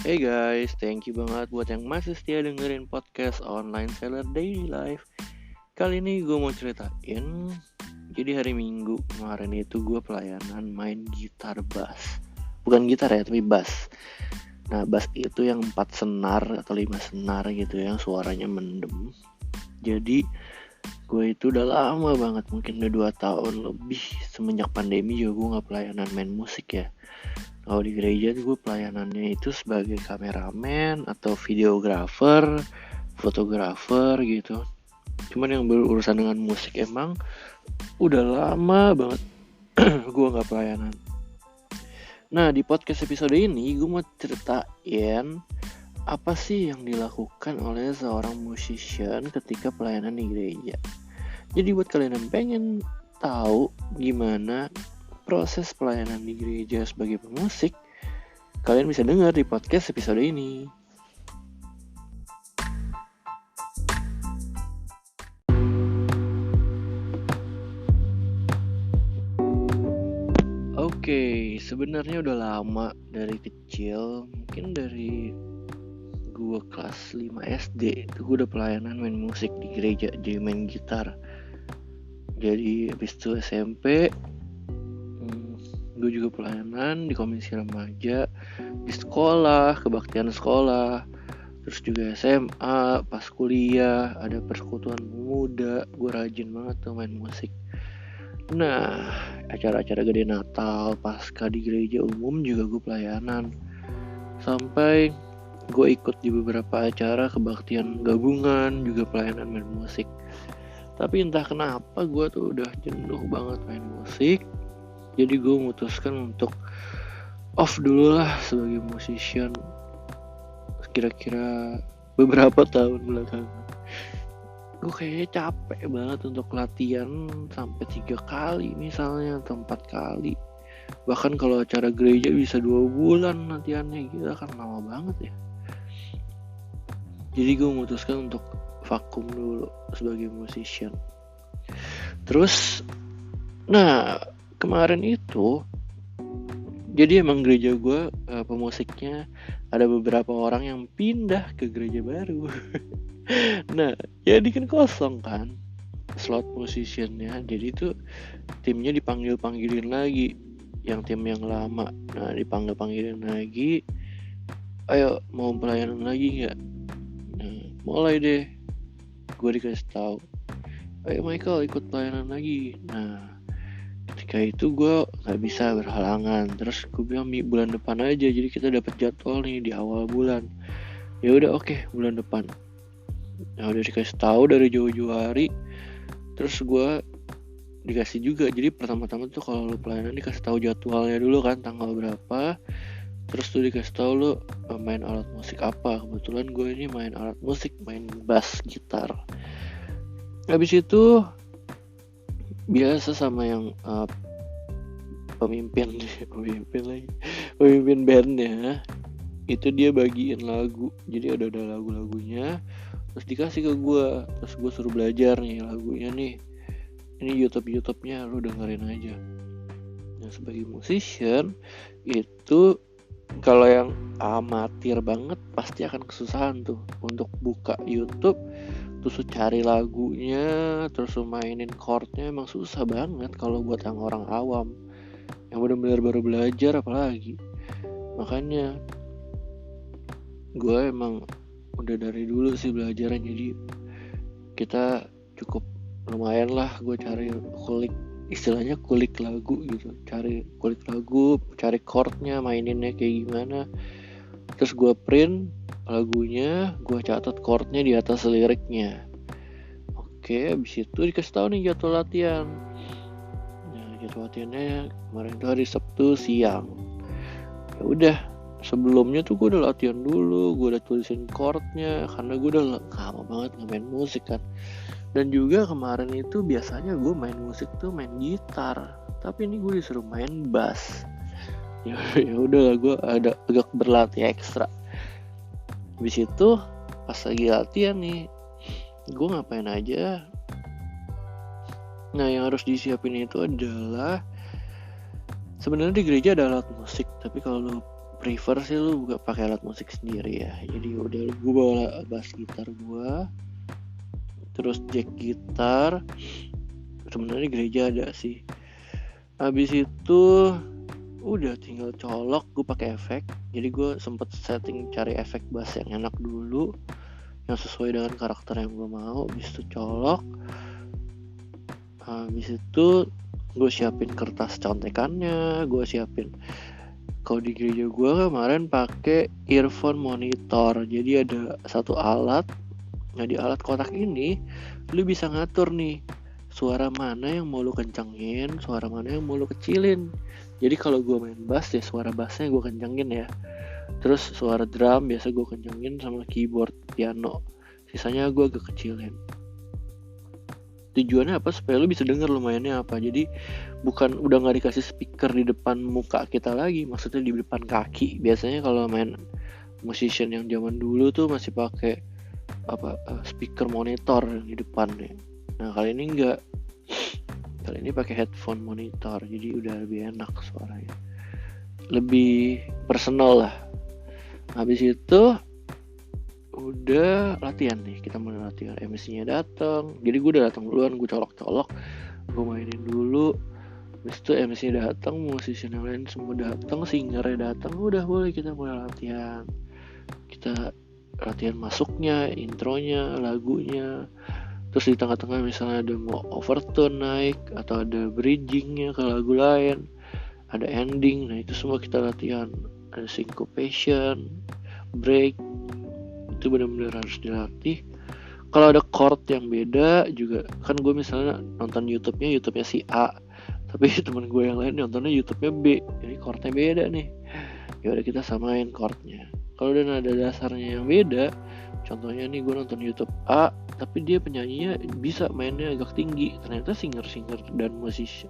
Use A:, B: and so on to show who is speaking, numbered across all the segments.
A: Hey guys, thank you banget buat yang masih setia dengerin podcast Online Seller Daily Life. Kali ini gue mau ceritain, jadi hari Minggu kemarin itu gue pelayanan main gitar bass. Bukan gitar ya, tapi bass. Nah, bass itu yang 4 senar atau 5 senar gitu yang suaranya mendem. Jadi gue itu udah lama banget, mungkin udah 2 tahun lebih semenjak pandemi juga gue gak pelayanan main musik ya. Kalau di gereja gue pelayanannya itu sebagai kameramen atau videografer, fotografer gitu. Cuman yang berurusan dengan musik emang udah lama banget gue gak pelayanan. Nah, di podcast episode ini gue mau ceritain apa sih yang dilakukan oleh seorang musician ketika pelayanan di gereja. Jadi buat kalian yang pengen tahu gimana proses pelayanan di gereja sebagai pemusik, kalian bisa dengar di podcast episode ini. Oke, sebenarnya udah lama dari kecil, mungkin dari gue kelas 5 SD itu gue udah pelayanan main musik di gereja, jadi main gitar. Jadi habis itu SMP gue juga pelayanan di komisi remaja, di sekolah, kebaktian sekolah, terus juga SMA, pas kuliah ada persekutuan pemuda, gue rajin banget tuh main musik. Nah, acara-acara gede Natal, Paskah di gereja umum juga gue pelayanan. Sampai gue ikut di beberapa acara kebaktian gabungan, juga pelayanan main musik. Tapi entah kenapa gue tuh udah jenuh banget main musik. Jadi gue memutuskan untuk off dulu lah sebagai musician kira-kira beberapa tahun belakangan. Gue kayaknya capek banget untuk latihan sampai 3 kali misalnya atau 4 kali. Bahkan kalau acara gereja bisa 2 bulan latihannya, gila kan lama banget ya. Jadi gue memutuskan untuk vakum dulu sebagai musician. Terus, nah kemarin itu, jadi emang gereja gue pemusiknya ada beberapa orang yang pindah ke gereja baru. Nah, jadi kan kosong kan slot musiciannya. Jadi tuh timnya dipanggilin lagi, yang tim yang lama. Nah, dipanggilin lagi, ayo mau pelayanan lagi nggak? Nah, mulai deh, gue dikasih tahu, ayo Michael ikut pelayanan lagi. Nah, ketika itu gue nggak bisa berhalangan. Terus gue bilang bulan depan aja, jadi kita dapat jadwal nih di awal bulan. Ya udah oke, bulan depan. Nah, udah dikasih tahu dari jauh-jauh hari. Terus gue dikasih juga, jadi pertama-tama tuh kalau lu pelayanan dikasih tahu jadwalnya dulu kan, tanggal berapa. Terus tuh dikasih tahu lu main alat musik apa. Kebetulan gue ini main alat musik, main bass gitar. Habis itu biasa sama yang pemimpin bandnya, itu dia bagiin lagu. Jadi ada lagu-lagunya, terus dikasih ke gue. Terus gue suruh belajar nih lagunya nih, ini YouTube-nya lu dengerin aja. Nah, sebagai musician itu kalau yang amatir banget pasti akan kesusahan tuh untuk buka YouTube, terus cari lagunya, terus mainin chordnya. Emang susah banget kalau buat yang orang awam yang benar-benar baru belajar apalagi. Makanya gue emang udah dari dulu sih belajarnya, jadi kita cukup lumayan lah. Gue cari istilahnya kulik lagu gitu, cari chordnya, maininnya kayak gimana. Terus gue print lagunya, gue catat chordnya di atas liriknya. Oke, habis itu dikasih tahu nih jadwal latihan. Nah, jadwal latihannya kemarin itu hari Sabtu siang. Ya udah, sebelumnya tuh gue udah latihan dulu, gue udah tulisin chordnya, karena gue udah lama banget nge-main musik kan. Dan juga kemarin itu biasanya gue main musik tuh main gitar, tapi ini gue disuruh main bass. Ya udah lah, gue agak berlatih ekstra. Habis itu pas lagi latihan nih, gue ngapain aja. Nah, yang harus disiapin itu adalah, sebenarnya di gereja ada alat musik, tapi kalau lo prefer sih lu gak pakai alat musik sendiri ya. Jadi udah gue bawa bass gitar gue, terus jack gitar. Sebenarnya gereja ada sih. Habis itu udah tinggal colok, gue pakai efek. Jadi gue sempet setting cari efek bass yang enak dulu, yang sesuai dengan karakter yang gue mau. Habis itu colok. Habis itu gue siapin kertas contekannya, gue siapin. Kalau di gereja gue kemarin pakai earphone monitor. Jadi ada satu alat. Nah di alat kotak ini lu bisa ngatur nih suara mana yang mau lu kencengin, suara mana yang mau lu kecilin. Jadi kalau gue main bass ya suara bassnya gue kencengin ya. Terus suara drum biasa gue kencengin sama keyboard piano. Sisanya gue agak kecilin. Tujuannya apa? Supaya lu bisa denger lu mainnya apa. Jadi bukan udah nggak dikasih speaker di depan muka kita lagi, maksudnya di depan kaki. Biasanya kalau main musician yang zaman dulu tuh masih pakai speaker monitor di depannya. Nah kali ini enggak. Kali ini pakai headphone monitor, jadi udah lebih enak suaranya, lebih personal lah. Habis itu udah latihan nih, kita mulai latihan. MC-nya datang, jadi gue udah datang duluan, gue colok-colok, gue mainin dulu. Habis itu MC-nya datang, musician yang lain semua datang, singernya datang, udah boleh kita mulai latihan. Kita latihan masuknya, intronya, lagunya. Terus di tengah-tengah misalnya ada mau overtone naik, atau ada bridgingnya ke lagu lain, ada ending, nah itu semua kita latihan. Ada syncopation, break, itu benar-benar harus dilatih. Kalau ada chord yang beda juga, kan gue misalnya nonton YouTube-nya si A, tapi teman gue yang lain nontonnya YouTube-nya B, jadi chordnya beda nih. Ya udah kita samain chordnya. Kalau udah nada dasarnya yang beda, contohnya nih gue nonton YouTube A, tapi dia penyanyinya bisa mainnya agak tinggi. Ternyata singer dan musisi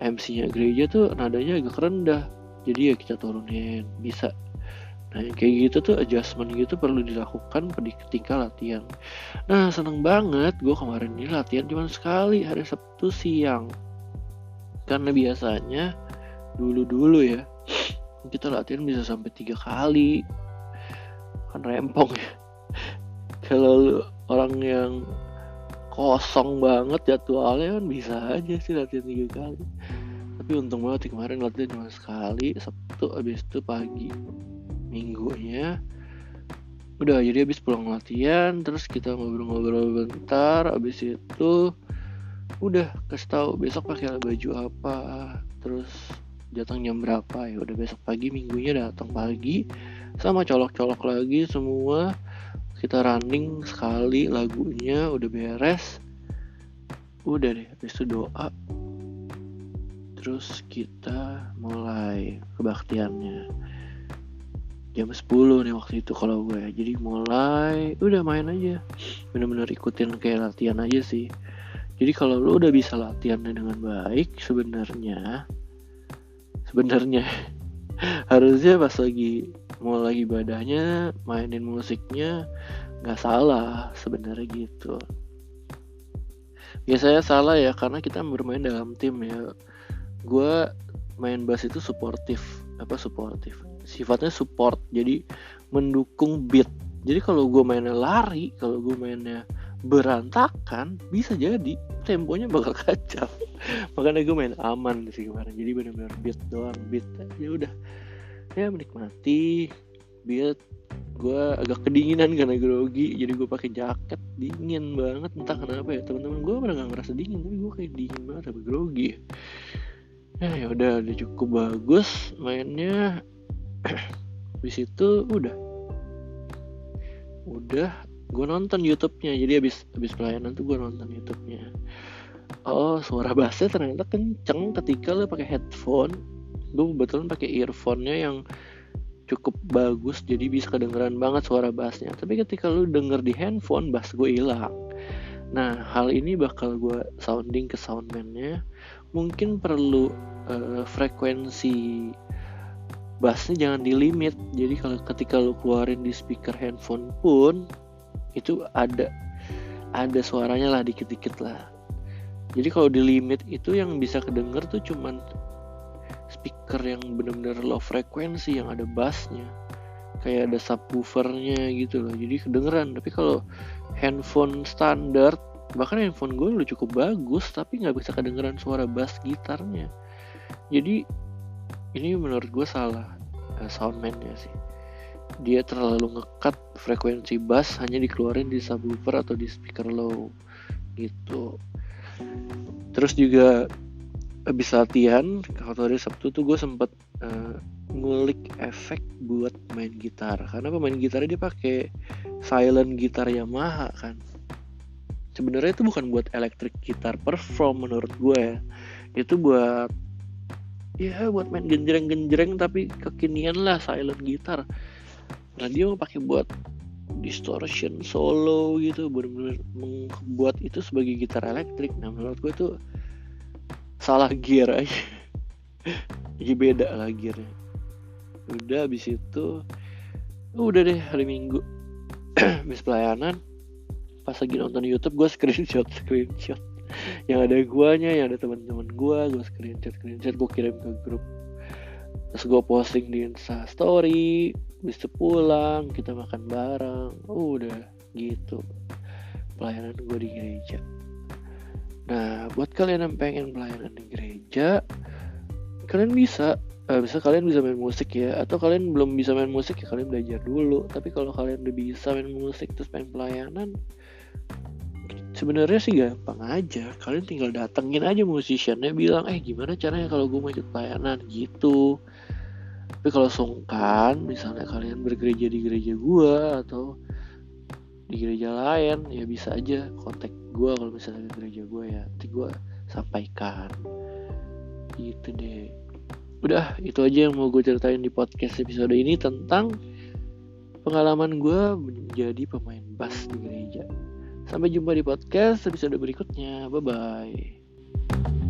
A: MC-nya gereja tuh nadanya agak rendah. Jadi ya kita turunin, bisa. Nah kayak gitu tuh adjustment gitu perlu dilakukan ketika latihan. Nah seneng banget gue kemarin ini latihan cuma sekali, hari Sabtu siang. Karena biasanya dulu ya kita latihan bisa sampai 3 kali. Kan rempong ya. Kalau orang yang kosong banget jadwalnya kan bisa aja sih latihan 3 kali. Tapi untung banget kemarin latihan cuma sekali, Sabtu, habis itu pagi. Minggunya udah, jadi habis pulang latihan terus kita ngobrol-ngobrol bentar. Habis itu udah kasih tahu besok pakai baju apa, terus datang jam berapa. Ya udah besok pagi minggunya datang pagi sama colok-colok lagi semua. Kita running sekali lagunya udah beres. Udah deh, habis itu doa. Terus kita mulai kebaktiannya. Jam 10 nih waktu itu kalau gue. Jadi mulai udah main aja. Bener-bener ikutin kayak latihan aja sih. Jadi kalau lu udah bisa latihannya dengan baik, sebenarnya harusnya pas lagi mulai ibadahnya mainin musiknya nggak salah sebenarnya gitu. Biasanya salah ya karena kita bermain dalam tim ya. Gue main bass itu suportif. Sifatnya support, jadi mendukung beat. Jadi kalau gue mainnya lari, kalau gue mainnya berantakan, bisa jadi temponya bakal kacau. Makanya gue main aman sih kemarin. Jadi benar-benar beat doang, beat ya udah. Ya menikmati beat. Gue agak kedinginan karena grogi, jadi gue pakai jaket, dingin banget entah kenapa ya. Teman-teman gue pada nggak ngerasa dingin, tapi gue kayak dingin banget, tapi grogi. Ya udah cukup bagus mainnya. Habis itu udah gue nonton YouTube-nya. Jadi habis pelayanan tuh gue nonton YouTube-nya. Oh, suara bassnya ternyata kenceng ketika lo pakai headphone. Gue kebetulan pakai earphone-nya yang cukup bagus, jadi bisa kedengeran banget suara bassnya. Tapi ketika lo denger di handphone, bass gue hilang. Nah, hal ini bakal gue sounding ke soundman-nya. Mungkin perlu frekuensi bassnya jangan di limit. Jadi kalau ketika lo keluarin di speaker handphone pun itu ada suaranya lah, dikit-dikit lah. Jadi kalau di limit itu yang bisa kedenger tuh cuman speaker yang benar-benar low frekuensi yang ada bassnya, kayak ada subwoofernya gitu loh, jadi kedengeran. Tapi kalau handphone standar, bahkan handphone gue udah cukup bagus, tapi nggak bisa kedengeran suara bass gitarnya. Jadi ini menurut gue salah soundman-nya sih. Dia terlalu ngekat frekuensi bass hanya dikeluarin di subwoofer atau di speaker low gitu. Terus juga habis latihan waktu hari Sabtu tuh gue sempet ngulik efek buat main gitar, karena pemain gitarnya dia pakai silent gitar Yamaha kan. Sebenarnya itu bukan buat electric gitar perform menurut gue ya. Itu buat main genjreng-genjreng tapi kekinian lah, silent gitar. Nah dia mau pakai buat distortion solo gitu, benar-benar membuat itu sebagai gitar elektrik. Nah menurut gue tuh salah gear aja. Jadi beda lah gearnya. Udah abis itu udah deh hari Minggu habis pelayanan, pas lagi nonton YouTube gue screenshot yang ada guanya, yang ada teman-teman gue screenshot gue kirim ke grup. Terus gue posting di Insta story. Habis itu pulang, kita makan bareng. Udah gitu pelayanan gue di gereja. Nah buat kalian yang pengen pelayanan di gereja, kalian bisa kalian bisa main musik ya. Atau kalian belum bisa main musik ya kalian belajar dulu. Tapi kalau kalian udah bisa main musik terus pengen pelayanan, sebenarnya sih gampang aja. Kalian tinggal datengin aja musiciannya, bilang gimana caranya kalau gue mau ikut pelayanan gitu. Tapi kalau sungkan, misalnya kalian bergereja di gereja gue atau di gereja lain, ya bisa aja kontak gue kalau misalnya di gereja gue ya, nanti gue sampaikan gitu deh. Udah, itu aja yang mau gue ceritain di podcast episode ini tentang pengalaman gue menjadi pemain bass di gereja. Sampai jumpa di podcast episode berikutnya. Bye-bye.